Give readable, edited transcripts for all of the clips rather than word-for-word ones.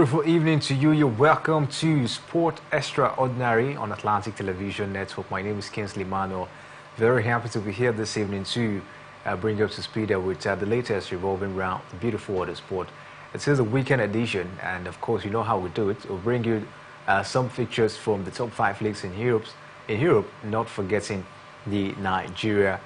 beautiful evening to you. You're welcome to Sport Extraordinary on Atlantic Television Network. My name is Kingsley Manuel. Very happy to be here this evening to bring you up to speed with the latest revolving round, the beautiful water sport. It is a weekend edition, and of course, you know how we do it. We'll bring you some features from the top 5 leagues in Europe, not forgetting the Nigeria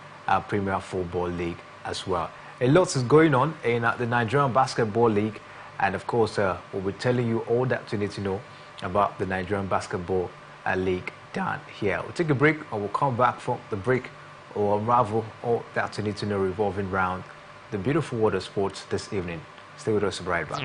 Premier Football League as well. A lot is going on in the Nigerian Basketball League. And of course, we'll be telling you all that you need to know about the Nigerian Basketball League down here. We'll take a break and we'll come back from the break or unravel all that you need to know revolving around the beautiful water sports this evening. Stay with us right back.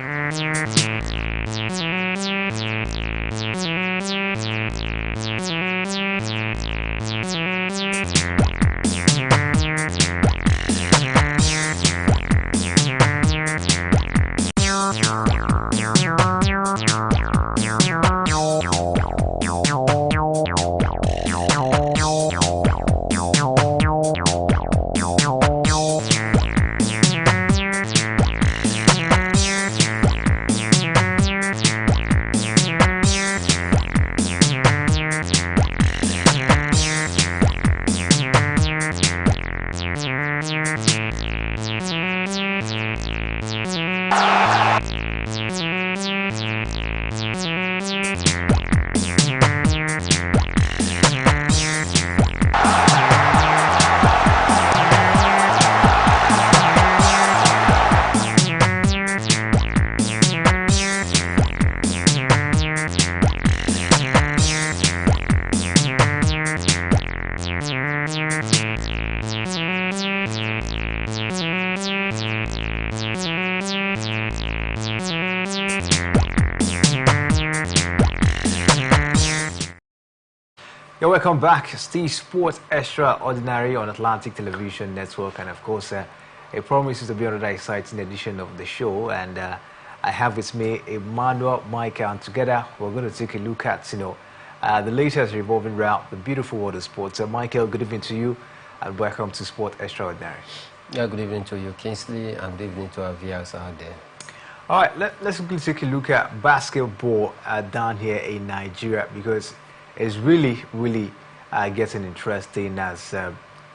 You're welcome back. Steve Sports Extraordinary on Atlantic Television Network, and of course, it promises to be another exciting edition of the show. And I have with me Emmanuel, Micah, and together we're going to take a look at the latest revolving round, the beautiful water sports. Michael, good evening to you, and welcome to Sport Extraordinary. Yeah, good evening to you, Kingsley, and good evening to our viewers out there. All right, let's quickly take a look at basketball down here in Nigeria, because it's really getting interesting as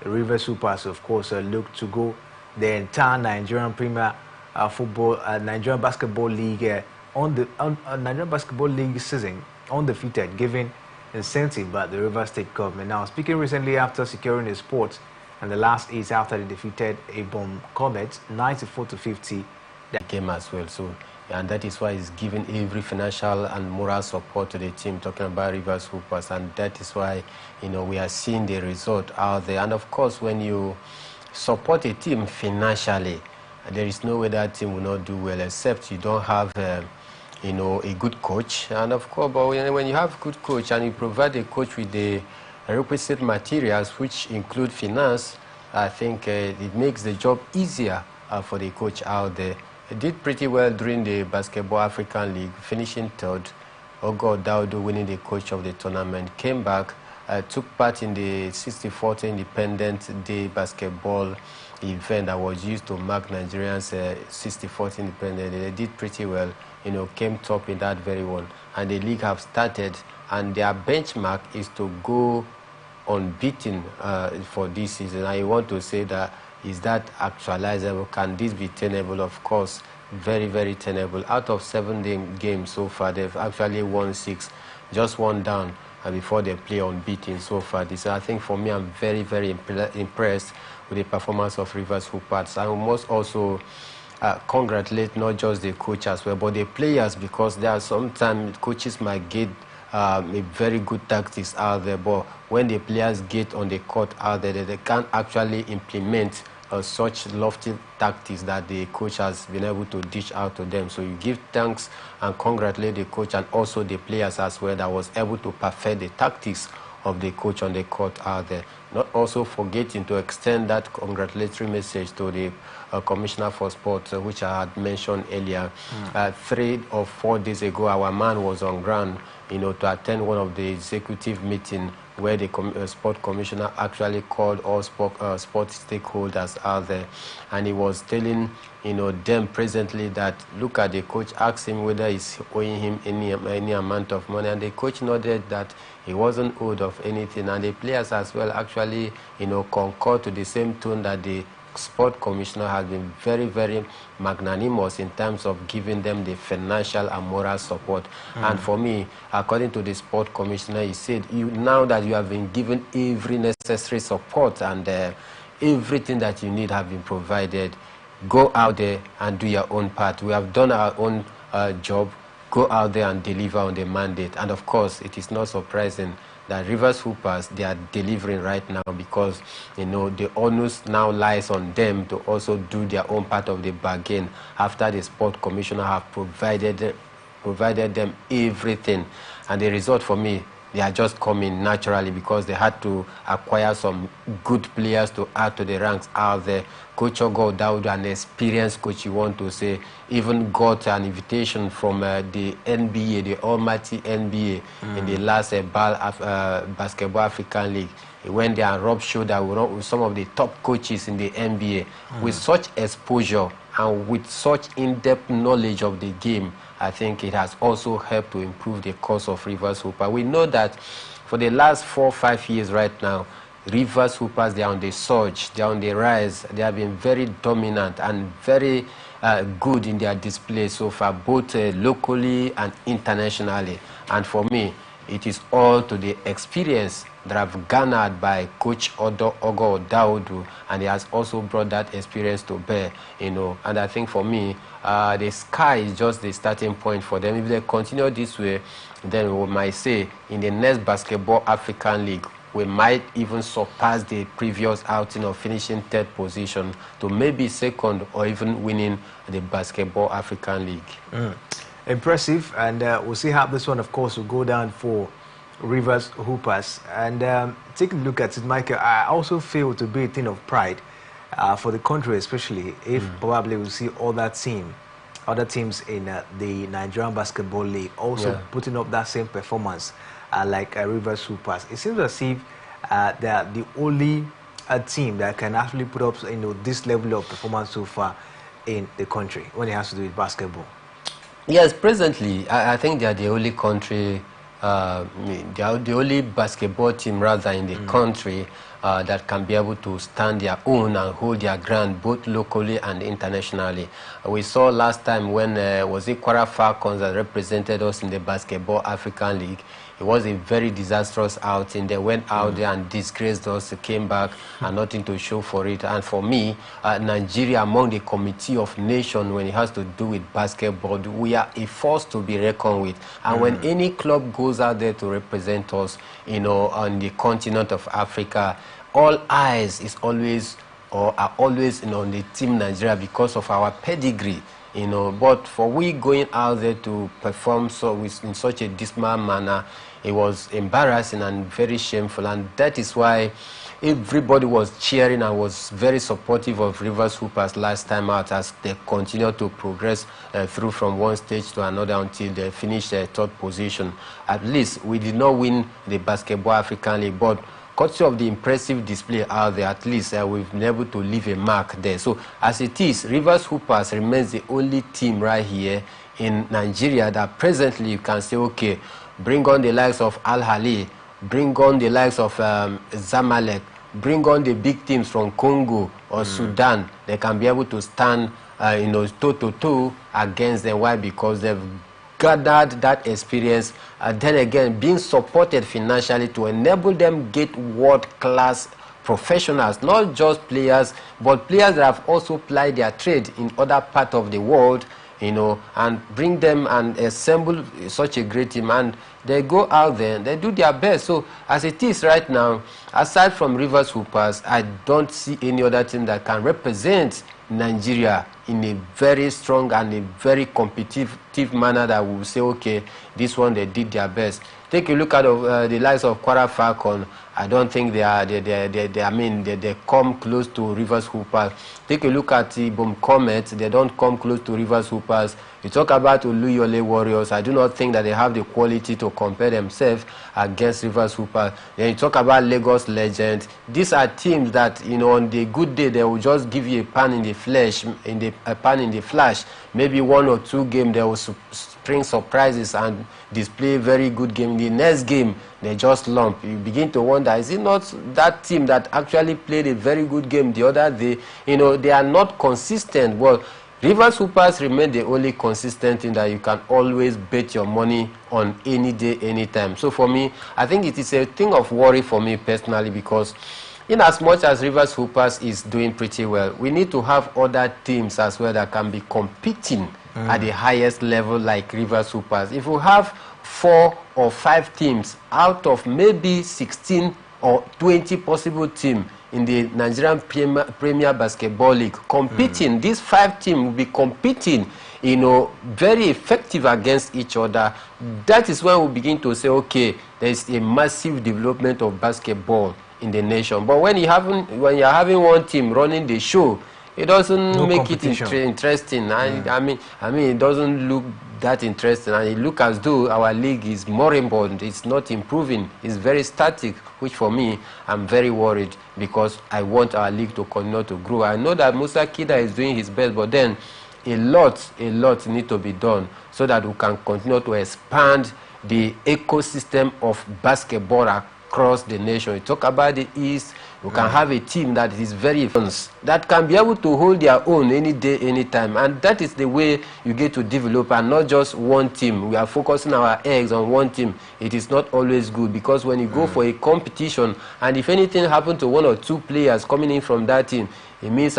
River Supers, of course, look to go the entire Nigerian Premier Nigerian Basketball League Nigerian Basketball League season undefeated, giving incentive by the River State government. Now, speaking recently after securing a spot and the last 8 after they defeated a bomb Comet 94-50. That game as well. So. And that is why it's giving every financial and moral support to the team, talking about River Hoopers, and that is why we are seeing the result out there. And of course, when you support a team financially, there is no way that team will not do well, except you don't have a good coach. And of course, but when you have a good coach and you provide a coach with the requisite materials, which include finance, I think it makes the job easier for the coach out there. He did pretty well during the Basketball African League, finishing 3rd. Ogo Daudu winning the coach of the tournament, came back, took part in the 64th Independent Day basketball event that was used to mark Nigerians' 64th Independent Day. They did pretty well, came top in that very one. And the league have started, and their benchmark is to go unbeaten for this season. I want to say that, is that actualizable? Can this be tenable? Of course, very tenable. Out of 7 games so far, they've actually won 6, just one down before they play unbeaten so far. I think for me, I'm very impressed with the performance of Rivers Hoopers. I must also congratulate not just the coach as well, but the players, because there are sometimes coaches might get a very good tactics out there, but when the players get on the court out there, they can't actually implement such lofty tactics that the coach has been able to dish out to them. So you give thanks and congratulate the coach and also the players as well that was able to perfect the tactics of the coach on the court out there. Not also forgetting to extend that congratulatory message to the Commissioner for Sport, which I had mentioned earlier. 3 or 4 days ago, our man was on ground, to attend one of the executive meetings where the sport commissioner actually called all sport stakeholders out there, and he was telling them presently that look at the coach, asked him whether he's owing him any amount of money, and the coach nodded that he wasn't owed of anything, and the players as well actually concur to the same tone that the sport commissioner has been very, very magnanimous in terms of giving them the financial and moral support. And for me, according to the sport commissioner, he said, now that you have been given every necessary support and everything that you need have been provided, go out there and do your own part. We have done our own job. Go out there and deliver on the mandate. And of course, it is not surprising that Rivers Hoopers, they are delivering right now, because the onus now lies on them to also do their own part of the bargain after the sport commissioner have provided them everything. And the result for me, they are just coming naturally because they had to acquire some good players to add to the ranks out there. Coach Ogo Daud, an experienced coach, you want to say, even got an invitation from the NBA, the almighty NBA, in the last Basketball African League. He went there and rubbed shoulder with some of the top coaches in the NBA. With such exposure and with such in-depth knowledge of the game, I think it has also helped to improve the course of Rivers Hooper. We know that for the last 4 or 5 years right now, Rivers Hoopers, they are on the surge, they are on the rise. They have been very dominant and very good in their display so far, both locally and internationally. And for me, it is all to the experience that I've garnered by Coach Ogo Daudu, and he has also brought that experience to bear, And I think for me, the sky is just the starting point for them. If they continue this way, then we might say in the next Basketball African League, we might even surpass the previous outing of finishing 3rd position to maybe 2nd or even winning the Basketball African League. Impressive, and we'll see how this one, of course, will go down for Rivers Hoopers. And taking a look at it, Michael, I also feel to be a thing of pride for the country, especially if probably we'll see other teams in the Nigerian Basketball League also putting up that same performance like Rivers Hoopers. It seems as if they are the only team that can actually put up this level of performance so far in the country when it has to do with basketball. Yes, presently, I think they are the only country, they are the only basketball team rather in the country that can be able to stand their own and hold their ground both locally and internationally. We saw last time when was it Kwara Falcons that represented us in the Basketball African League. It was a very disastrous outing. They went out there and disgraced us, came back and nothing to show for it. And for me, Nigeria, among the committee of nations when it has to do with basketball, we are a force to be reckoned with. And when any club goes out there to represent us, on the continent of Africa, all eyes is always are always on the team Nigeria because of our pedigree. But for we going out there to perform in such a dismal manner, it was embarrassing and very shameful, and that is why everybody was cheering and was very supportive of Rivers Hoopers last time out as they continue to progress through from one stage to another until they finished their 3rd position. At least we did not win the Basketball African League, but courtesy of the impressive display out there, at least we've been able to leave a mark there. So as it is, Rivers Hoopers remains the only team right here in Nigeria that presently you can say, okay, bring on the likes of Al Ahly, bring on the likes of Zamalek, bring on the big teams from Congo or Sudan. They can be able to stand, toe-to-toe against them. Why? Because they've gathered that experience, and then again being supported financially to enable them get world-class professionals, not just players, but players that have also applied their trade in other parts of the world, and bring them and assemble such a great team, and they go out there and they do their best. So as it is right now, aside from Rivers Hoopers, I don't see any other team that can represent Nigeria in a very strong and a very competitive manner that we will say, okay, this one they did their best. Take a look at the likes of Kwara Falcon. I don't think they come close to Rivers Hoopers. Take a look at the Boom Comets. They don't come close to Rivers Hoopers. You talk about Oluyole Warriors. I do not think that they have the quality to compare themselves against Rivers Hoopers. Then you talk about Lagos Legends. These are teams that, you know, on the good day they will just give you a pan in the flesh, Maybe 1 or 2 games they will spring surprises and display very good game. In the next game they just lump. You begin to wonder, is it not that team that actually played a very good game the other day? You know, they are not consistent. Well, Rivers Hoopers remain the only consistent thing that you can always bet your money on any day, anytime. So for me, I think it is a thing of worry for me personally, because in as much as Rivers Hoopers is doing pretty well, we need to have other teams as well that can be competing at the highest level like Rivers Hoopers. If we have 4 or 5 teams out of maybe 16 or 20 possible teams in the Nigerian Premier Basketball League competing, these 5 teams will be competing, you know, very effective against each other. That is when we begin to say, okay, there is a massive development of basketball in the nation. But when you're having one team running the show, it doesn't make it interesting. I mean, it doesn't look that interesting, and it looks as though our league is moribund. It's not improving. It's very static, which for me, I'm very worried, because I want our league to continue to grow. I know that Musa Kida is doing his best, but then a lot need to be done so that we can continue to expand the ecosystem of basketball across the nation. You talk about the East, you can have a team that is very that can be able to hold their own any day, anytime, and that is the way you get to develop, and not just one team. We are focusing our eggs on one team. It is not always good, because when you go for a competition, and if anything happens to 1 or 2 players coming in from that team, it means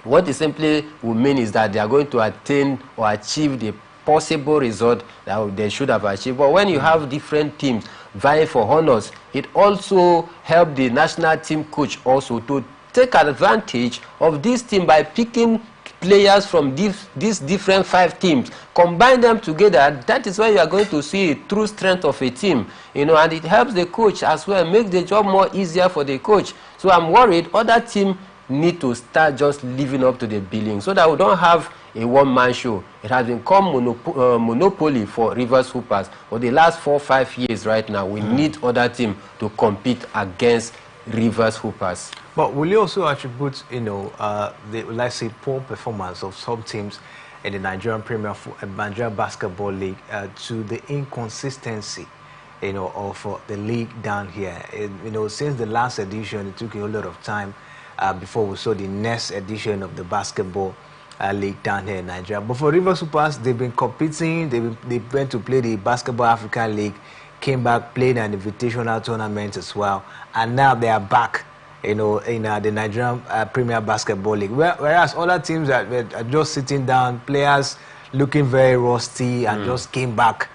what it simply will mean is that they are going to attain or achieve the possible result that they should have achieved. But when you have different teams vying for honors, it also helps the national team coach also to take advantage of this team by picking players from these different 5 teams, combine them together. That is where you are going to see a true strength of a team, you know, and it helps the coach as well, make the job more easier for the coach. So I'm worried other teams need to start just living up to the billing, so that we don't have a one-man show. It has become monopoly for Rivers Hoopers for the last 4 or 5 years. Right now, we need other teams to compete against Rivers Hoopers. But will you also attribute, you know, the, let's say, poor performance of some teams in the Nigerian Nigerian Basketball League to the inconsistency, you know, of the league down here? You know, since the last edition, it took a whole lot of time before we saw the next edition of the basketball league down here in Nigeria. But for Rivers Hoopers, they've been competing. They went to play the Basketball African League, came back, played an invitational tournament as well, and now they are back, you know, in the Nigerian Premier Basketball League. Whereas other teams are just sitting down, players looking very rusty, and just came back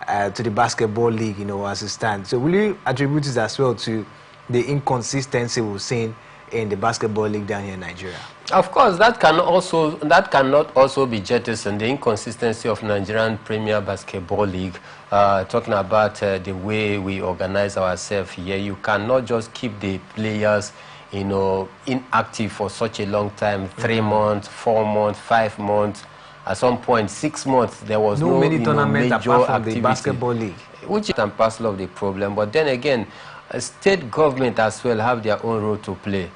to the Basketball League, you know, as it stands. So will you attribute it as well to the inconsistency we've seen in the Basketball League down here in Nigeria? Of course, that cannot also be jettisoned, the inconsistency of Nigerian Premier Basketball League. Talking about the way we organize ourselves here, you cannot just keep the players, you know, inactive for such a long time, 3 months, 4 months, 5 months. At some point, 6 months, there was no many tournaments major apart from activity. the Basketball League, which is and parcel of the problem. But then again, state government as well have their own role to play.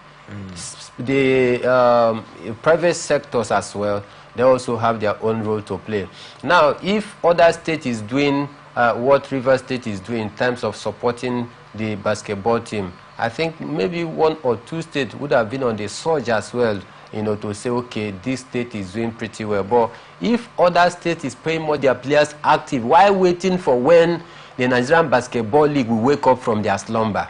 The private sectors as well, they also have their own role to play. Now, if other state is doing what Rivers State is doing in terms of supporting the basketball team, I think maybe 1 or 2 states would have been on the surge as well, you know, to say, okay, this state is doing pretty well. But if other states is paying more their players active, while waiting for when the Nigerian Basketball League will wake up from their slumber.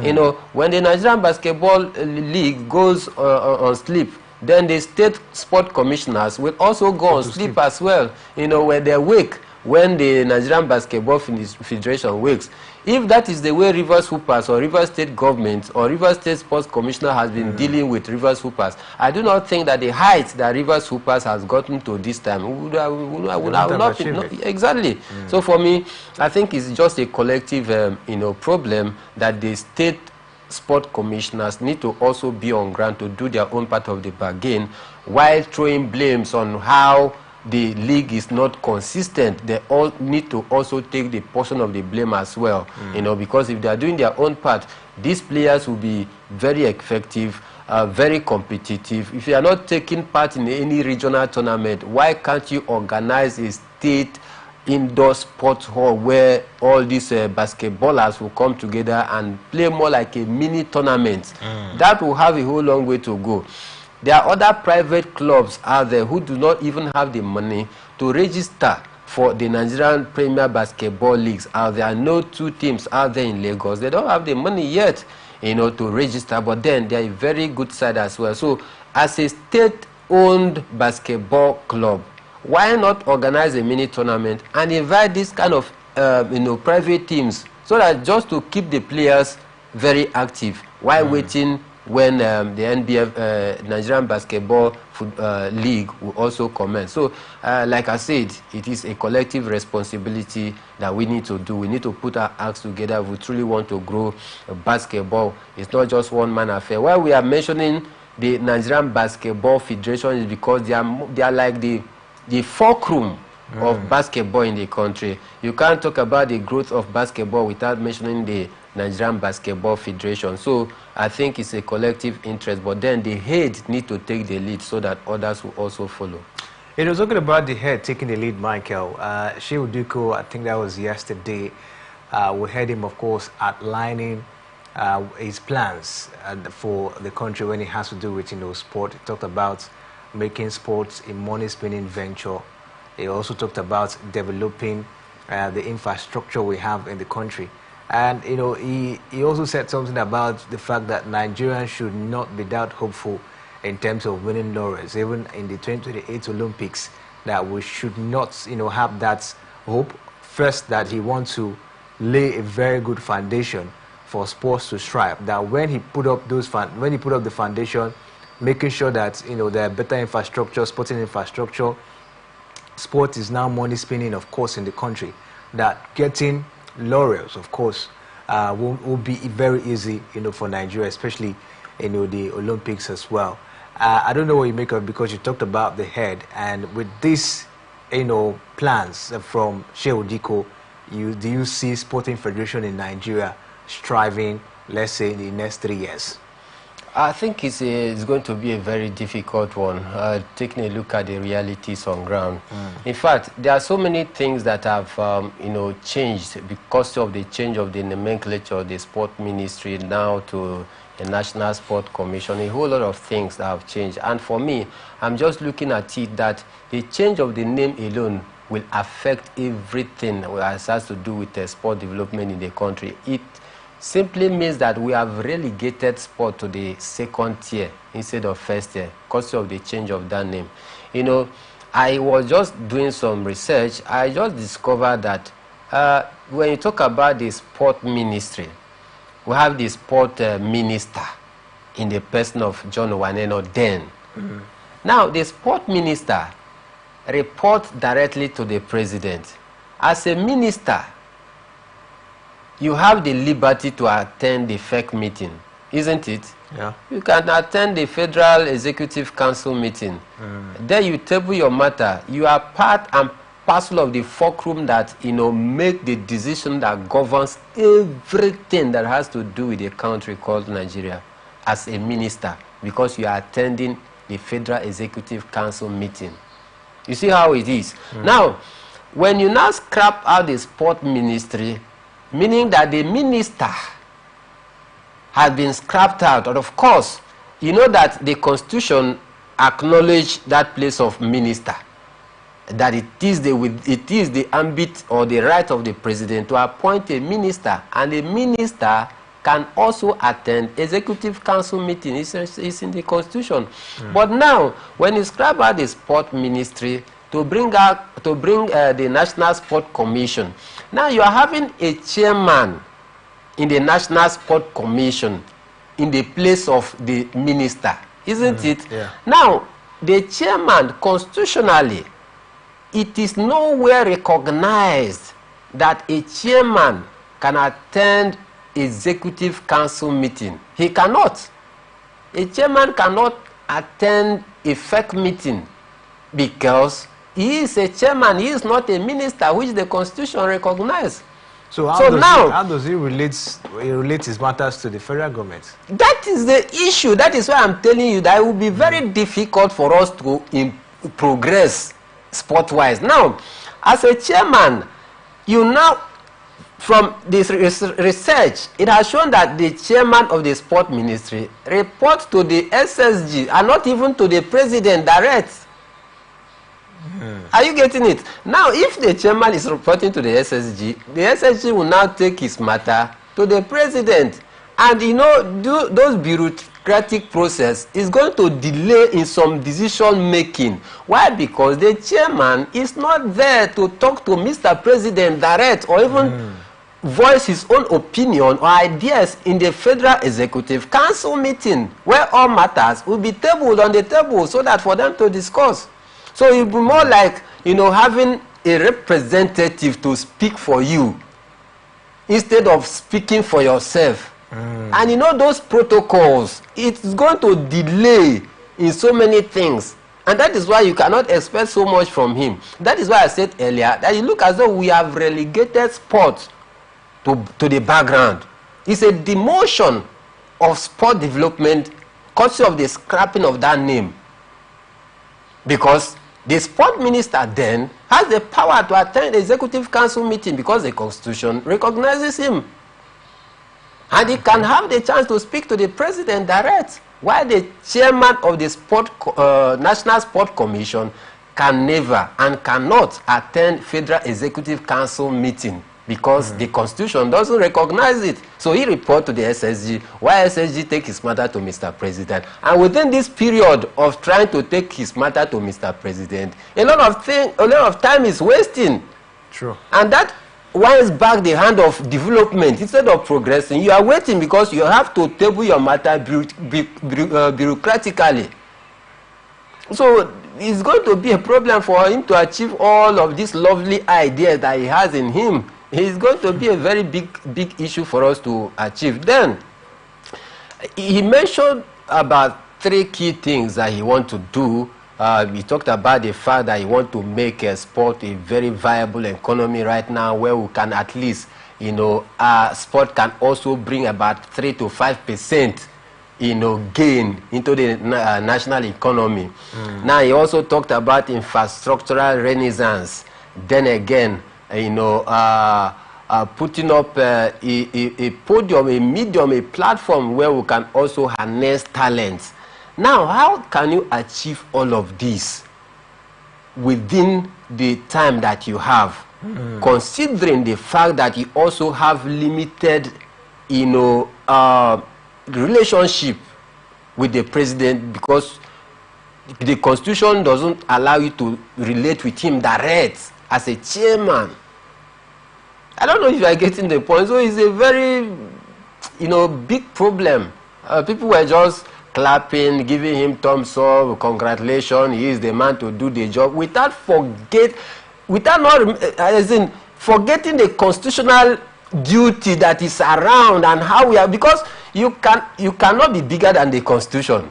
You know, when the Nigerian Basketball League goes on sleep, then the state sport commissioners will also go on sleep as well. You know, when they wake, when the Nigerian Basketball Federation works. If that is the way Rivers Hoopers or Rivers State government or Rivers State Sports Commissioner has been dealing with Rivers Hoopers, I do not think that the height that Rivers Hoopers has gotten to this time would not be, exactly. So for me, I think it's just a collective, problem that the state sport commissioners need to also be on ground to do their own part of the bargain, while throwing blames on how the league is not consistent. They all need to also take the portion of the blame as well, because if they are doing their own part, these players will be very effective, very competitive. If you are not taking part in any regional tournament, why can't you organize a state indoor sports hall where all these basketballers will come together and play more like a mini tournament? That will have a whole long way to go. There are other private clubs out there who do not even have the money to register for the Nigerian Premier Basketball Leagues out there. I know 2 teams out there in Lagos. They don't have the money yet, to register, but then they are a very good side as well. So as a state-owned basketball club, why not organize a mini tournament and invite this kind of, private teams, so that just to keep the players very active while waiting when the NBF, Nigerian Basketball League, will also commence. So, like I said, it is a collective responsibility that we need to do. We need to put our acts together if we truly want to grow basketball. It's not just one-man affair. Why we are mentioning the Nigerian Basketball Federation is because they are like the fulcrum of basketball in the country. You can't talk about the growth of basketball without mentioning the Nigerian Basketball Federation. So I think it's a collective interest, but then the head need to take the lead so that others will also follow. It was talking about the head taking the lead, Michael. Shehu Duko, I think that was yesterday. We heard him, of course, outlining his plans for the country when it has to do with sport. He talked about making sports a money-spinning venture. He also talked about developing the infrastructure we have in the country. And, he also said something about the fact that Nigerians should not be that hopeful in terms of winning laurels, even in the 2028 Olympics, that we should not, have that hope. First, that he wants to lay a very good foundation for sports to strive. That when he put up the foundation, making sure that, there are better infrastructure, sporting infrastructure, sport is now money spinning, of course, in the country, that getting laurels, of course, will be very easy, for Nigeria, especially, the Olympics as well. I don't know what you make of it, because you talked about the head, and with these, plans from Shehu Diko, do you see Sporting Federation in Nigeria striving, let's say, in the next 3 years? I think it's going to be a very difficult one, taking a look at the realities on ground. In fact, there are so many things that have, changed because of the change of the nomenclature of the sport ministry now to the National Sport Commission. A whole lot of things that have changed. And for me, I'm just looking at it that the change of the name alone will affect everything that has to do with sport development in the country. It simply means that we have relegated sport to the second tier instead of first tier because of the change of that name. I was just doing some research. I just discovered that when you talk about the sport ministry, we have the sport minister in the person of John Waneno then. Now, the sport minister reports directly to the president. As a minister, you have the liberty to attend the FEC meeting, isn't it? Yeah. You can attend the Federal Executive Council meeting. There you table your matter. You are part and parcel of the fulcrum that, make the decision that governs everything that has to do with the country called Nigeria as a minister, because you are attending the Federal Executive Council meeting. You see how it is? Now, when you now scrap out the sport ministry, meaning that the minister has been scrapped out. And of course, you know that the Constitution acknowledges that place of minister, that it is the ambit or the right of the president to appoint a minister, and the minister can also attend executive council meeting. It's in the Constitution. But now, when you scrap out the sport ministry, to bring the National Sport Commission. Now you are having a chairman in the National Sport Commission in the place of the minister, isn't it? Yeah. Now, the chairman, constitutionally, it is nowhere recognized that a chairman can attend executive council meeting. He cannot. A chairman cannot attend a FEC meeting because he is a chairman. He is not a minister, which the constitution recognizes. So how does he relate his matters to the federal government? That is the issue. That is why I'm telling you that it will be very difficult for us to progress sport-wise. Now, as a chairman, you now, from this research, it has shown that the chairman of the sport ministry reports to the SSG and not even to the president direct. Are you getting it? Now, if the chairman is reporting to the SSG will now take his matter to the president. And you know, those bureaucratic process is going to delay in some decision making. Why? Because the chairman is not there to talk to Mr. President direct or even voice his own opinion or ideas in the Federal Executive Council meeting, where all matters will be tabled on the table so that for them to discuss. So it will be more like, you know, having a representative to speak for you instead of speaking for yourself. And you know, those protocols, it's going to delay in so many things. And that is why you cannot expect so much from him. That is why I said earlier that you look as though we have relegated sport to the background. It's a demotion of sport development courtesy of the scrapping of that name. Because the sport minister then has the power to attend the executive council meeting because the constitution recognizes him. And he can have the chance to speak to the president direct, while the chairman of the National Sport Commission can never and cannot attend Federal Executive Council meeting because the constitution doesn't recognize it. So he reports to the SSG, while SSG take his matter to Mr. President. And within this period of trying to take his matter to Mr. President, a lot of time is wasting. True. And that winds back the hand of development. Instead of progressing, you are waiting because you have to table your matter bureaucratically. So it's going to be a problem for him to achieve all of these lovely ideas that he has in him. It's going to be a very big issue for us to achieve. Then, he mentioned about 3 key things that he wants to do. He talked about the fact that he wants to make sport a very viable economy right now, where we can at least, you know, sport can also bring about 3 to 5%, you know, gain into the national economy. Now, he also talked about infrastructural renaissance. Then again, you know, putting up a podium, a medium, a platform where we can also harness talents. Now, how can you achieve all of this within the time that you have, considering the fact that you also have limited, you know, relationship with the president, because the constitution doesn't allow you to relate with him direct as a chairman? I don't know if you are getting the point. So it's a very, you know, big problem. People were just clapping, giving him thumbs up, congratulations, he is the man to do the job, without forgetting the constitutional duty that is around and how we are, because you cannot be bigger than the constitution.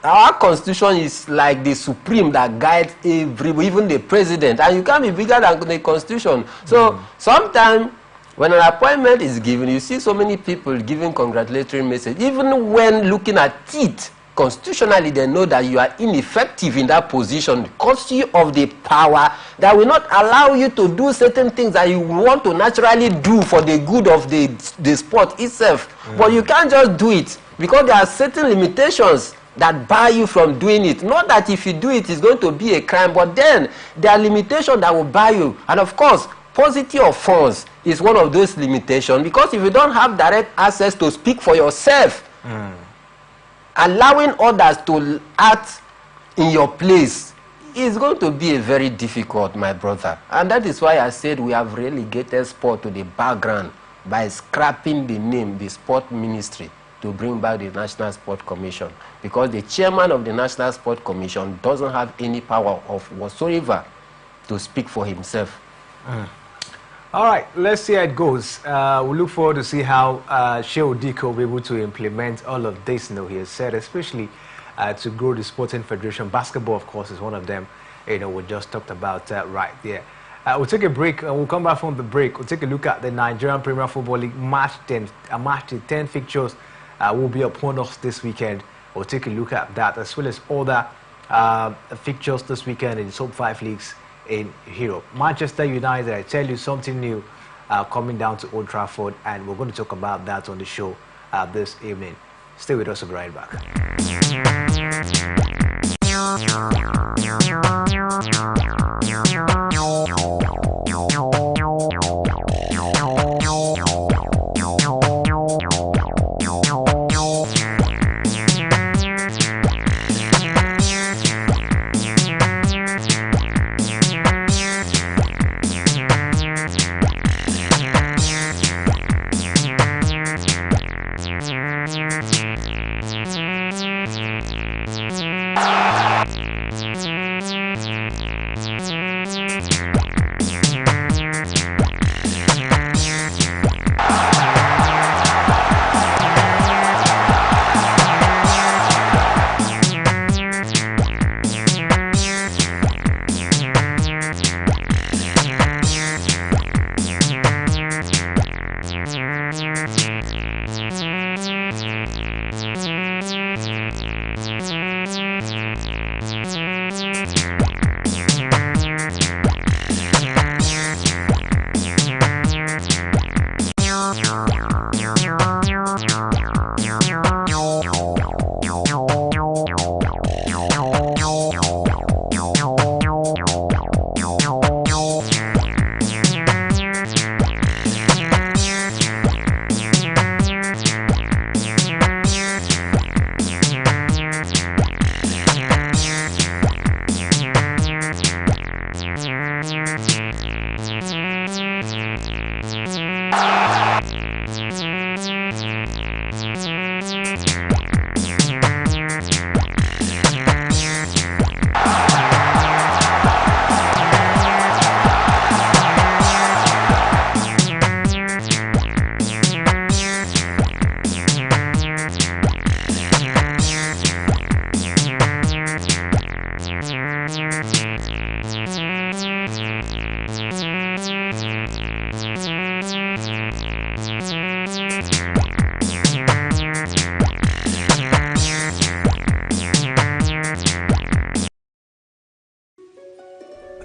Our constitution is like the supreme that guides even the president, and you can't be bigger than the constitution. So sometimes when an appointment is given, you see so many people giving congratulatory message. Even when looking at it, constitutionally they know that you are ineffective in that position because of the power that will not allow you to do certain things that you want to naturally do for the good of the sport itself. But you can't just do it because there are certain limitations that bar you from doing it. Not that if you do it, it's going to be a crime, but then there are limitations that will bar you. And of course, paucity of funds is one of those limitations, because if you don't have direct access to speak for yourself, allowing others to act in your place It's going to be a very difficult, my brother. And that is why I said we have relegated sport to the background by scrapping the name, the sport ministry, to bring back the National Sport Commission. Because the chairman of the National Sport Commission doesn't have any power of whatsoever to speak for himself. All right, let's see how it goes. We look forward to see how Shehu Diko will be able to implement all of this, he has said, especially to grow the Sporting Federation. Basketball, of course, is one of them, we just talked about right there. We'll take a break, and we'll come back from the break. We'll take a look at the Nigerian Premier Football League March 10 fixtures will be upon us this weekend. We'll take a look at that, as well as other fixtures this weekend in the top 5 leagues in Europe. Manchester United, I tell you something new coming down to Old Trafford, and we're going to talk about that on the show this evening. Stay with us, we'll be right back.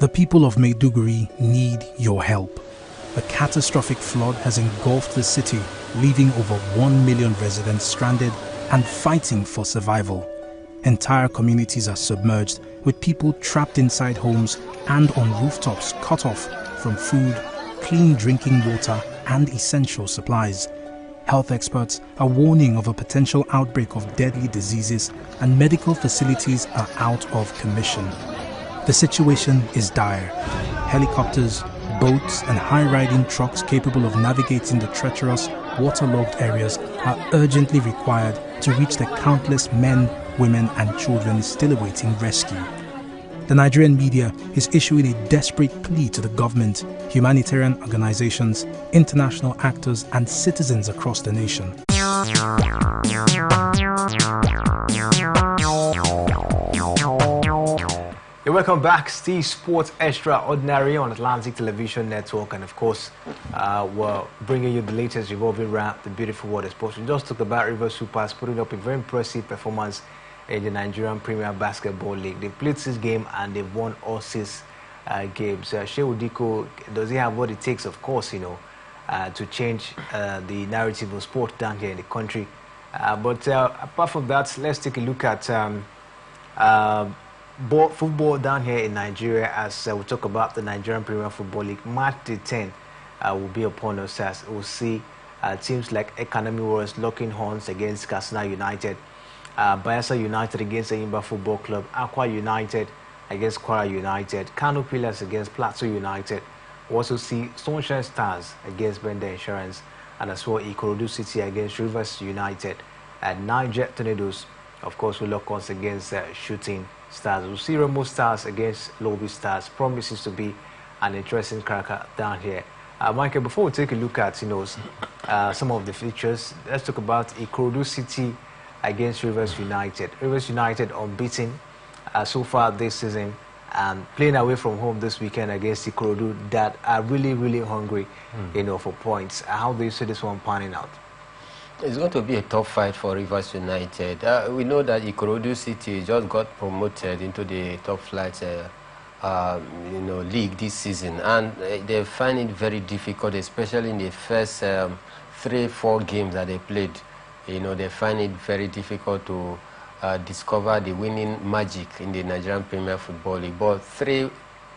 The people of Maiduguri need your help. A catastrophic flood has engulfed the city, leaving over 1 million residents stranded and fighting for survival. Entire communities are submerged, with people trapped inside homes and on rooftops cut off from food, clean drinking water and essential supplies. Health experts are warning of a potential outbreak of deadly diseases, and medical facilities are out of commission. The situation is dire. Helicopters, boats and high-riding trucks capable of navigating the treacherous, waterlogged areas are urgently required to reach the countless men, women and children still awaiting rescue. The Nigerian media is issuing a desperate plea to the government, humanitarian organizations, international actors and citizens across the nation. Hey, welcome back. Steve Sports Extraordinary on Atlantic Television Network, and of course we're bringing you the latest revolving around the beautiful world of sports. We just talked about River Supers putting up a very impressive performance in the Nigerian Premier Basketball League. They've played 6 games and they've won all 6 games. Shehu Diko, does he have what it takes, of course, to change the narrative of sport down here in the country? But apart from that, let's take a look at football down here in Nigeria, as we talk about the Nigerian Premier Football League. March 10 will be upon us, as we'll see teams like Economy Warriors locking horns against Katsina United, Bayelsa United against Ayimba Football Club, Aqua United against Kwara United, Kano Pillars against Plateau United. We also see Sunshine Stars against Bender Insurance, and as well Ikorodu City against Rivers United, and Niger Tornadoes, of course, will lock us against Shooting Stars. We'll see Remo Stars against Lobby Stars. Promises to be an interesting cracker down here. Michael, before we take a look at some of the features, let's talk about Ikorodu City against Rivers United. Rivers United unbeaten so far this season, and playing away from home this weekend against Ikorodu that are really, really hungry, for points. How do you see this one panning out? It's going to be a tough fight for Rivers United. We know that Ikorodu City just got promoted into the top flight league this season, and they find it very difficult, especially in the first 3-4 games that they played. They find it very difficult to discover the winning magic in the Nigerian Premier Football League. But 3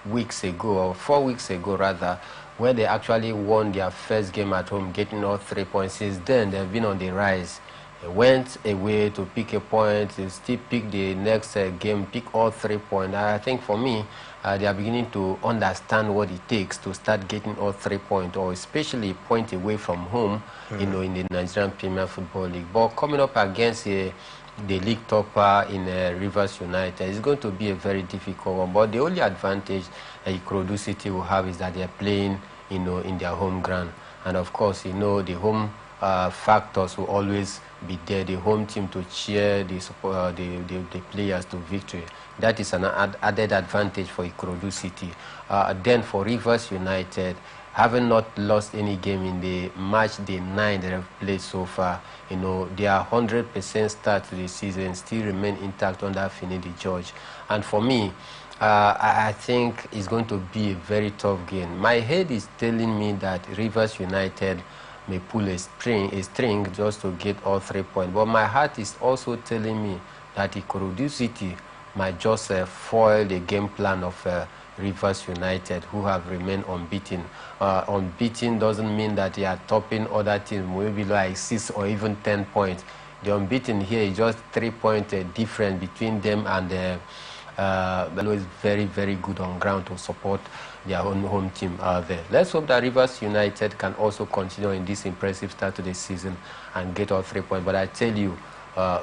weeks ago, or 4 weeks ago rather, where they actually won their first game at home, getting all 3 points. Since then, they've been on the rise. They went away to pick a point, they still pick the next game, pick all 3 points. I think for me, they are beginning to understand what it takes to start getting all 3 points, or especially a point away from home, in the Nigerian Premier Football League. But coming up against the league topper in Rivers United, it's going to be a very difficult one. But the only advantage that Ikorodu City will have is that they are playing, in their home ground. And of course, the home factors will always be there, the home team to cheer the players to victory. That is an added advantage for Ikorodu City. Then for Rivers United, having not lost any game in the match day 9 that have played so far, their 100% start to the season still remain intact under Finidi George. And for me, I think it's going to be a very tough game. My head is telling me that Rivers United may pull a string just to get all 3 points. But my heart is also telling me that Ikorodu City might just foil the game plan of Rivers United, who have remained unbeaten. Unbeaten doesn't mean that they are topping other teams, maybe like 6 or even 10 points. The unbeaten here is just 3 point difference between them and Bello is very, very good on ground to support their own home team there. Let's hope that Rivers United can also continue in this impressive start to the season and get all 3 points. But I tell you,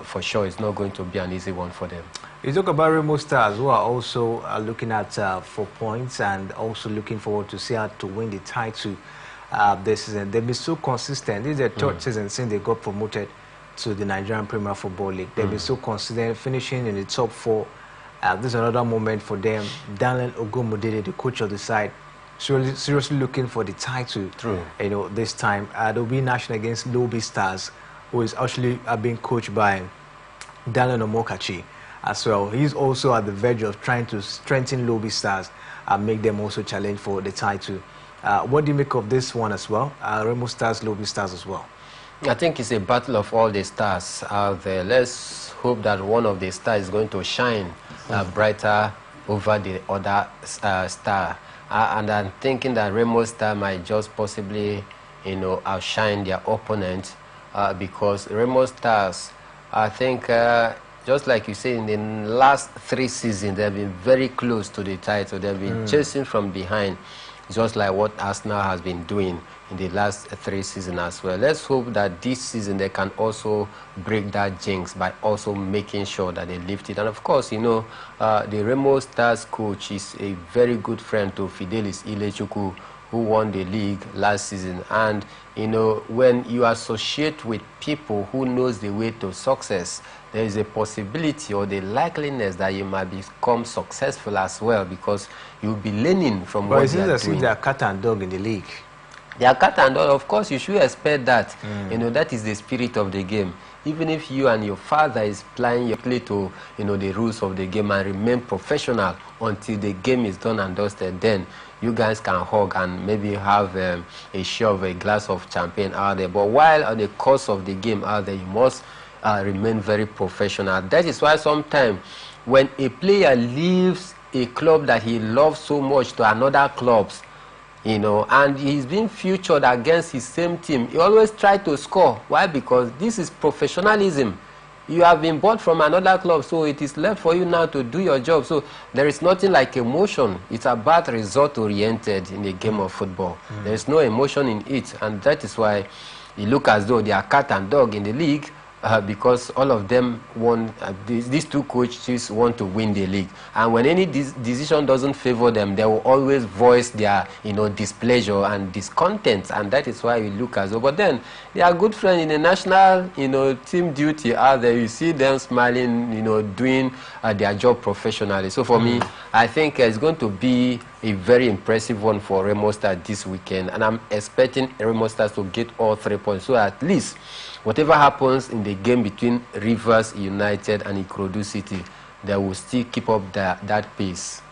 for sure, it's not going to be an easy one for them. You talk about Remo Stars, who are also looking at 4 points and also looking forward to see how to win the title this season. They've been so consistent. This is their third season since they got promoted to the Nigerian Premier Football League. They've been so consistent, finishing in the top 4. This is another moment for them. Daniel Ogumudede, the coach of the side, seriously looking for the title. True. This time they'll be national against Lobby Stars, who is actually being coached by Daniel Omokachi as well. He's also at the verge of trying to strengthen Lobby Stars and make them also challenge for the title. What do you make of this one as well? Remo Stars, Lobby Stars as well. I think it's a battle of all the stars out there. Let's hope that one of the stars is going to shine brighter over the other star. And I'm thinking that Remo Star might just possibly, outshine their opponent because Remo Stars, I think, just like you say, in the last 3 seasons, they've been very close to the title. They've been chasing from behind, just like what Arsenal has been doing in the last 3 seasons as well. Let's hope that this season they can also break that jinx by also making sure that they lift it. And of course, the Remo Stars coach is a very good friend to Fidelis Ilechukwu, who won the league last season. And when you associate with people who knows the way to success, there is a possibility or the likeliness that you might become successful as well, because you'll be learning from what they are doing. They are cat and dog in the league. They are cat and dog. Of course, you should expect that. That is the spirit of the game. Even if you and your father is playing your play to the rules of the game and remain professional until the game is done and dusted, then you guys can hug and maybe have a share of a glass of champagne out there. But while on the course of the game out there, you must remain very professional. That is why sometimes when a player leaves a club that he loves so much to another clubs, and he's being featured against his same team, he always tries to score. Why? Because this is professionalism. you have been bought from another club, so it is left for you now to do your job. So there is nothing like emotion. It's about result-oriented in a game of football. There is no emotion in it, and that is why you look as though they are cat and dog in the league. Because all of them want, these two coaches want to win the league, and when any decision doesn't favor them, they will always voice their displeasure and discontent, and that is why we look as though. But then they are good friends in the national team duty out there. You see them smiling, doing their job professionally. So for me, I think it's going to be a very impressive one for Remo Stars this weekend, and I'm expecting Remo Stars to get all 3 points, so at least whatever happens in the game between Rivers United and Ikorodu City, they will still keep up that pace.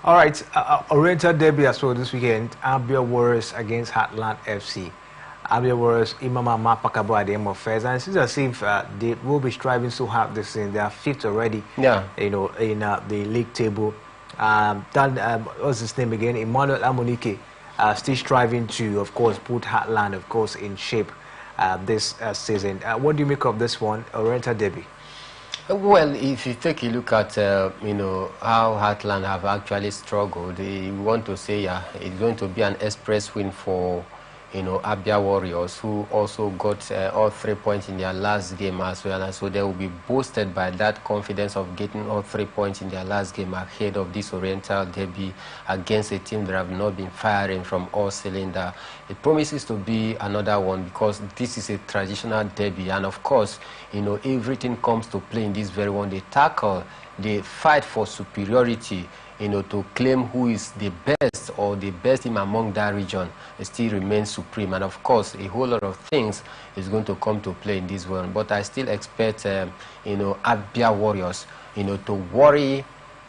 All right, Oriental Derby as well this weekend. Abia Warriors against Heartland FC. Abia Warriors, Imama Mapakabo at the end of first, and it seems as if they will be striving so hard this season. They are fifth already. Yeah. In the league table. What's his name again? Emmanuel Amunike, still striving to, of course, put Heartland, of course, in shape this season. What do you make of this one, Oriental Derby? Well, if you take a look at how Heartland have actually struggled, we want to say it's going to be an express win for Abia Warriors, who also got all 3 points in their last game as well, and so they will be boosted by that confidence of getting all 3 points in their last game ahead of this Oriental Derby against a team that have not been firing from all cylinders. It promises to be another one because this is a traditional derby, and of course, everything comes to play in this very one. They tackle, they fight for superiority, to claim who is the best or the best team among that region. It still remains supreme, and of course a whole lot of things is going to come to play in this one. But I still expect Abia Warriors to worry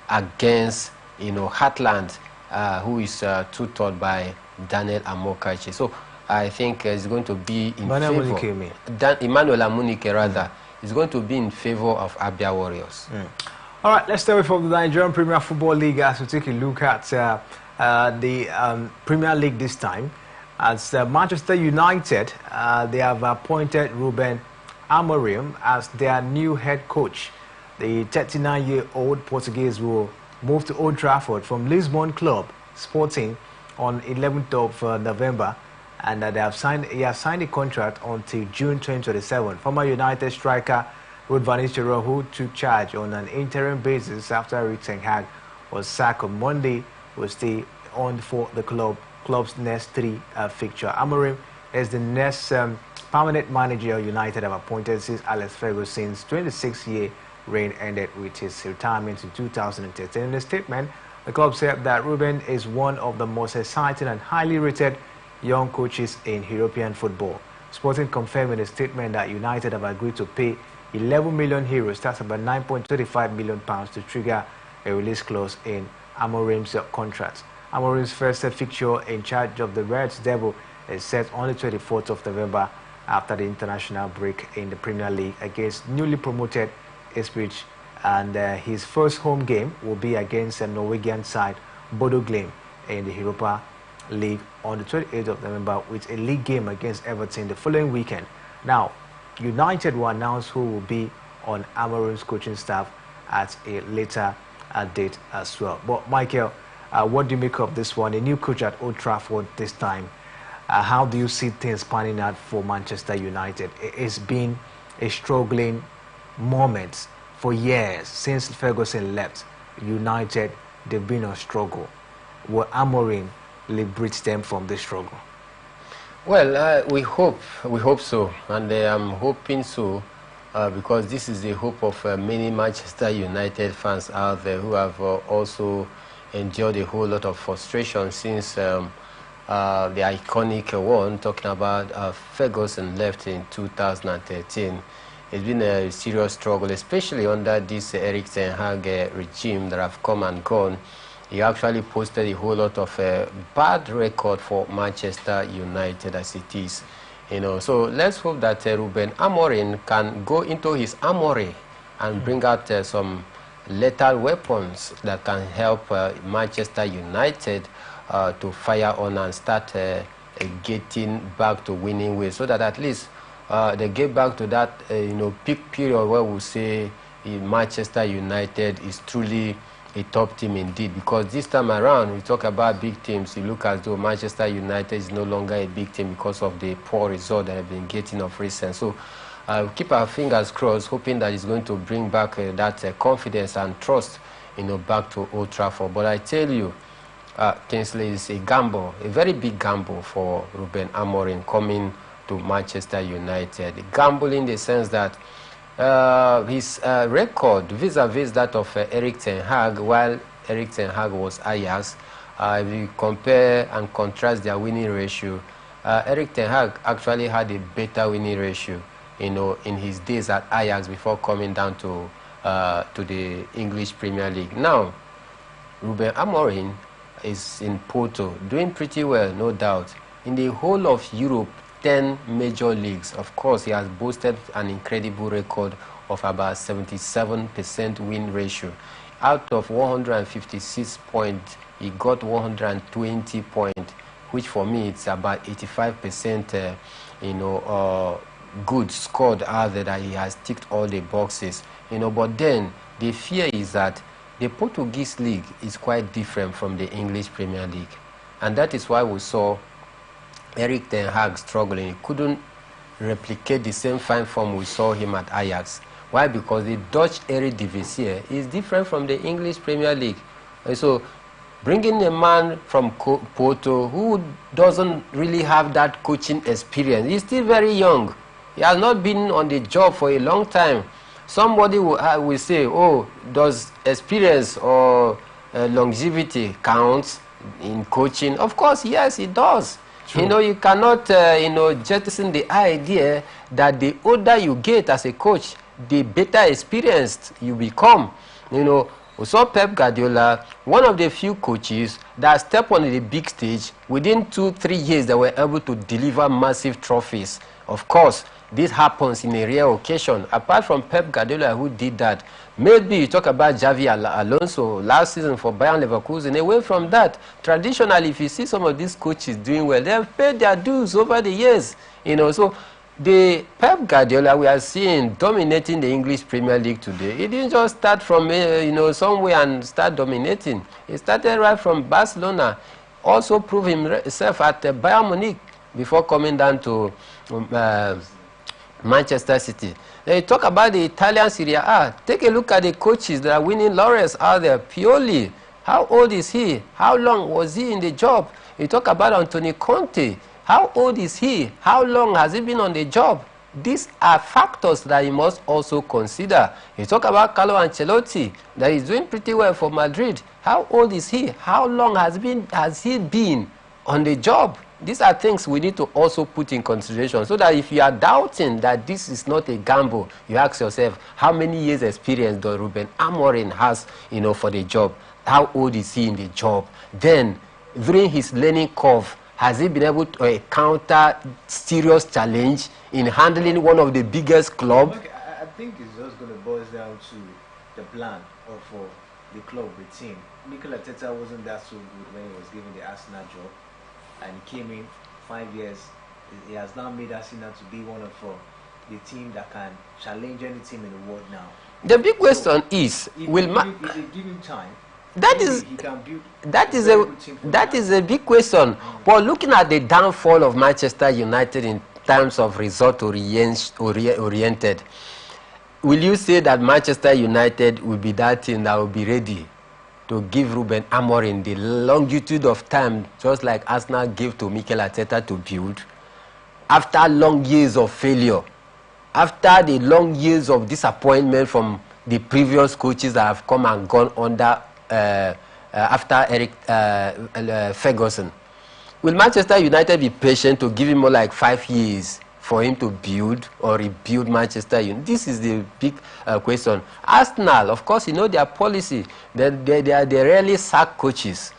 against Heartland, who is tutored by Daniel Amokachi. So I think it's going to be in favor. Emmanuel Amunike rather is going to be in favor of Abia Warriors. All right, let's stay away from the Nigerian Premier Football League as we take a look at the Premier League this time. As Manchester United, they have appointed Ruben Amorim as their new head coach. The 39-year-old Portuguese will move to Old Trafford from Lisbon club Sporting on 11th of November, and he has signed a contract until June 2027. Former United striker Ruud van Nistelrooy, who took charge on an interim basis after Erik ten Hag was sacked on Monday, will stay on for the club's next three fixture. Amorim is the next permanent manager United have appointed since Alex Ferguson's 26-year reign ended with his retirement in 2013. In a statement, the club said that Ruben is one of the most exciting and highly rated young coaches in European football. Sporting confirmed in a statement that United have agreed to pay 11 million euros, that's about 9.25 million pounds, to trigger a release clause in Amorim's contract. Amorim's first fixture in charge of the Reds Devil is set on the 24th of November after the international break in the Premier League against newly promoted Ipswich, and his first home game will be against a Norwegian side Bodo Glimt in the Europa League on the 28th of November, with a league game against Everton the following weekend. Now, United will announce who will be on Amorim's coaching staff at a later date as well. But Michael, what do you make of this one? A new coach at Old Trafford this time. How do you see things panning out for Manchester United? It's been a struggling moment for years since Ferguson left. United, they've been on struggle. Will Amorim liberate them from this struggle? Well, we hope so, and I'm hoping so, because this is the hope of many Manchester United fans out there who have also endured a whole lot of frustration since the iconic one, talking about Ferguson, left in 2013. It's been a serious struggle, especially under this Erik ten Hag regime that have come and gone. He actually posted a whole lot of bad record for Manchester United as it is. So let's hope that Ruben Amorim can go into his armory and bring out some lethal weapons that can help Manchester United to fire on and start getting back to winning ways, so that at least they get back to that peak period where we say Manchester United is truly a top team indeed, because this time around we talk about big teams, you look as though Manchester United is no longer a big team because of the poor result that they've been getting of recent. So keep our fingers crossed, hoping that it's going to bring back that confidence and trust back to Old Trafford. But I tell you, Kingsley, is a gamble, a very big gamble for Ruben Amorim coming to Manchester United. A gamble in the sense that his record vis-a-vis that of Erik ten Hag, while Erik ten Hag was Ajax, if you compare and contrast their winning ratio, Erik ten Hag actually had a better winning ratio, in his days at Ajax before coming down to the English Premier League. Now, Ruben Amorim is in Porto, doing pretty well, no doubt. In the whole of Europe, 10 major leagues, of course, he has boasted an incredible record of about 77% win ratio. Out of 156 points, he got 120 points, which for me, it's about 85%, good scored out there, that he has ticked all the boxes. But then the fear is that the Portuguese league is quite different from the English Premier League. And that is why we saw Erik ten Hag struggling. He couldn't replicate the same fine form we saw him at Ajax. Why? Because the Dutch Eredivisie is different from the English Premier League. And so bringing a man from Porto who doesn't really have that coaching experience, he's still very young. He has not been on the job for a long time. Somebody will say, oh, does experience or longevity count in coaching? Of course, yes, it does. True. You cannot, jettison the idea that the older you get as a coach, the better experienced you become. We saw Pep Guardiola, one of the few coaches that stepped on the big stage. Within 2-3 years, they were able to deliver massive trophies. Of course, this happens in a rare occasion. Apart from Pep Guardiola, who did that, maybe you talk about Xavi Alonso last season for Bayern Leverkusen. Away from that, traditionally, if you see some of these coaches doing well, they have paid their dues over the years. So the Pep Guardiola we are seeing dominating the English Premier League today, he didn't just start from somewhere and start dominating. He started right from Barcelona, also proved himself at Bayern Munich before coming down to Manchester City. They talk about the Italian Serie A. Take a look at the coaches that are winning laurels out there. Pioli, how old is he? How long was he in the job? You talk about Antonio Conte. How old is he? How long has he been on the job? These are factors that you must also consider. You talk about Carlo Ancelotti, that is doing pretty well for Madrid. How old is he? How long has he been on the job? These are things we need to also put in consideration, so that if you are doubting that this is not a gamble, you ask yourself, how many years experience does Ruben Amorim has, for the job? How old is he in the job? Then, during his learning curve, has he been able to encounter serious challenge in handling one of the biggest clubs? Okay, I think it's just going to boil down to the plan for the club, the team. Mikel Arteta wasn't that so good when he was given the Arsenal job. And he came in 5 years. He has now made Arsenal to be one of the team that can challenge any team in the world now. The big question is, if they give him time, he can build that is a big question. But looking at the downfall of Manchester United in terms of result oriented, will you say that Manchester United will be that team that will be ready to give Ruben Amorim the longitude of time, just like Arsenal gave to Mikel Arteta to build, after long years of failure, after the long years of disappointment from the previous coaches that have come and gone under after Eric Ferguson? Will Manchester United be patient to give him more like 5 years for him to build or rebuild Manchester United? This is the big question. Arsenal, of course, their policy. They rarely sack coaches.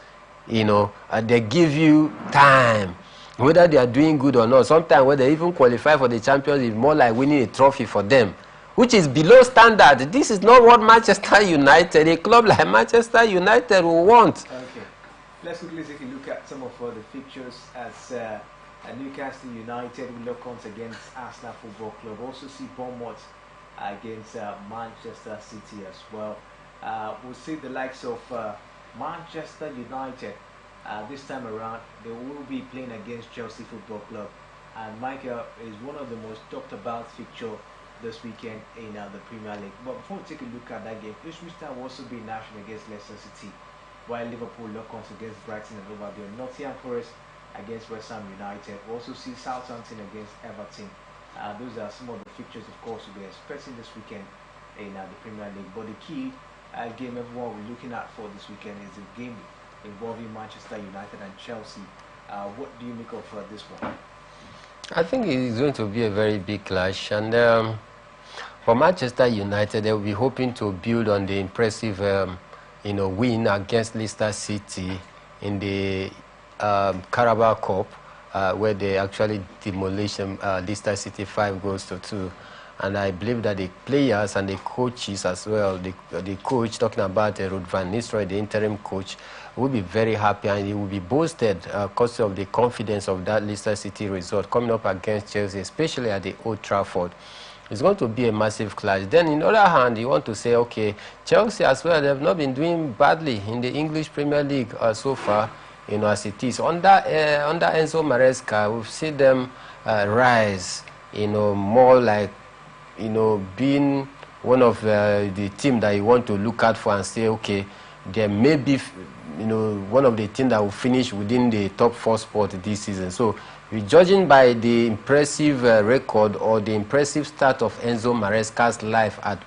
They give you time, whether they are doing good or not. Sometimes when they even qualify for the Champions League, more like winning a trophy for them, which is below standard. This is not what Manchester United, a club like Manchester United, will want. Okay, let's quickly take a look at some of the fixtures as Newcastle United will lock arms against Arsenal Football Club. Also see Bournemouth against Manchester City as well. We'll see the likes of Manchester United this time around. They will be playing against Chelsea Football Club, and Michael is one of the most talked about fixture this weekend in the Premier League. But before we take a look at that game, Ipswich Town will also be in action against Leicester City, while Liverpool lock arms against Brighton and over there. Nottingham Forest against West Ham United. We also see Southampton against Everton. Those are some of the fixtures, of course, we're expecting this weekend in the Premier League. But the key game everyone will be looking at for this weekend is the game involving Manchester United and Chelsea. What do you make of this one? I think it's going to be a very big clash, and for Manchester United, they will be hoping to build on the impressive win against Leicester City in the Carabao Cup, where they actually demolished Leicester City 5-2. And I believe that the players and the coaches as well, the coach, talking about Ruud van Nistelrooy, the interim coach, will be very happy, and he will be boosted because of the confidence of that Leicester City result coming up against Chelsea, especially at the Old Trafford. It's going to be a massive clash. Then, on the other hand, you want to say, okay, Chelsea as well, they have not been doing badly in the English Premier League so far, as it is. Under Enzo Maresca, we've seen them rise, more like, being one of the team that you want to look out for and say, okay, there may be, one of the teams that will finish within the top 4 spot this season. So, judging by the impressive record or the impressive start of Enzo Maresca's life at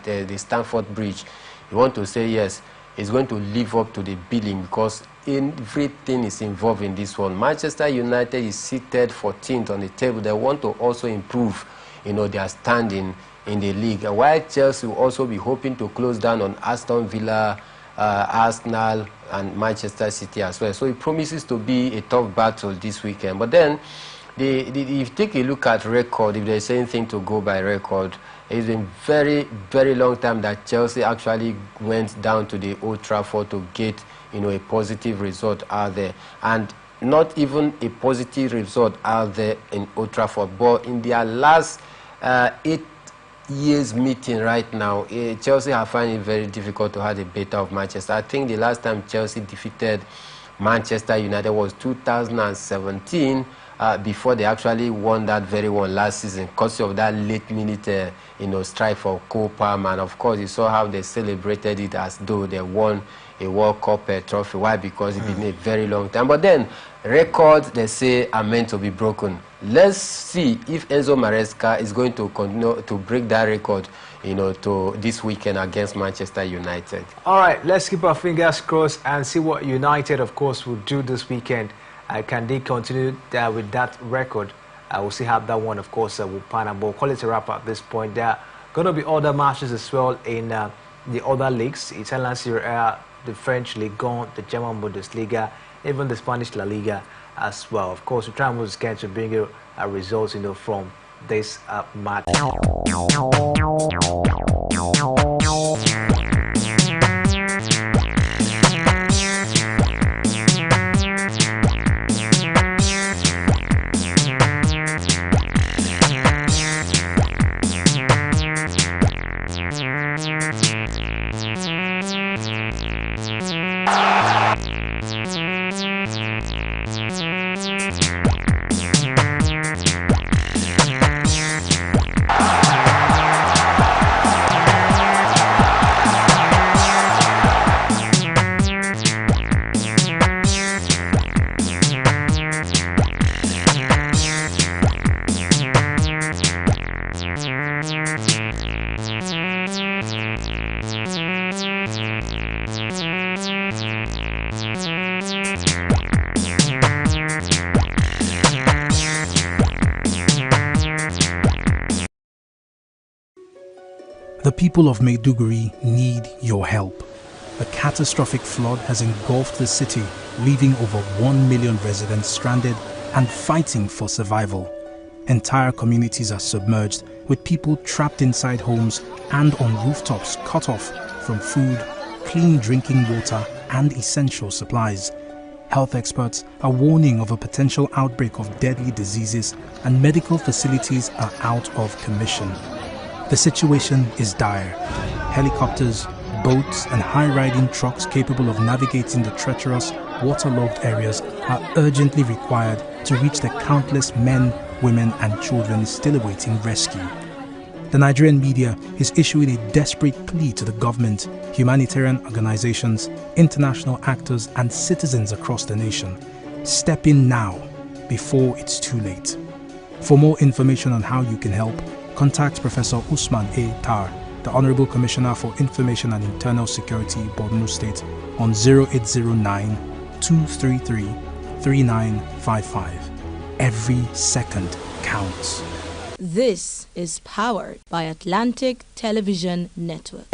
the Stamford Bridge, you want to say, yes, it's going to live up to the billing, because everything is involved in this one. Manchester United is seated 14th on the table. They want to also improve their standing in the league. While Chelsea will also be hoping to close down on Aston Villa, Arsenal, and Manchester City as well. So it promises to be a tough battle this weekend. But then, if you take a look at record, if there's anything to go by record, it's been very, very long time that Chelsea actually went down to the Old Trafford to get, a positive result out there. And not even a positive result out there in Old Trafford, but in their last 8 years meeting right now, Chelsea have found it very difficult to have the better of Manchester. I think the last time Chelsea defeated Manchester United was 2017, before they actually won that very one last season because of that late-minute strike for Cole Palmer. And of course, you saw how they celebrated it as though they won a World Cup trophy. Why? Because it's been a very long time. But then, records, they say, are meant to be broken. Let's see if Enzo Maresca is going to continue to break that record, to this weekend against Manchester United. All right, let's keep our fingers crossed and see what United, of course, will do this weekend. Can they continue with that record? We'll see how that one, of course, will pan out. But we'll call it a wrap at this point. There are going to be other matches as well in the other leagues. Italian Serie A, the French Ligue 1, the German Bundesliga, even the Spanish La Liga as well. Of course, we try and move to bring you results, from this match. The people of Maiduguri need your help. A catastrophic flood has engulfed the city, leaving over 1 million residents stranded and fighting for survival. Entire communities are submerged, with people trapped inside homes and on rooftops cut off from food, clean drinking water and essential supplies. Health experts are warning of a potential outbreak of deadly diseases, and medical facilities are out of commission. The situation is dire. Helicopters, boats and high-riding trucks capable of navigating the treacherous, waterlogged areas are urgently required to reach the countless men, women and children still awaiting rescue. The Nigerian media is issuing a desperate plea to the government, humanitarian organizations, international actors and citizens across the nation. Step in now, before it's too late. For more information on how you can help, contact Professor Usman A. Tar, the Honorable Commissioner for Information and Internal Security, Borno State, on 0809-233-3955. Every second counts. This is powered by Atlantic Television Network.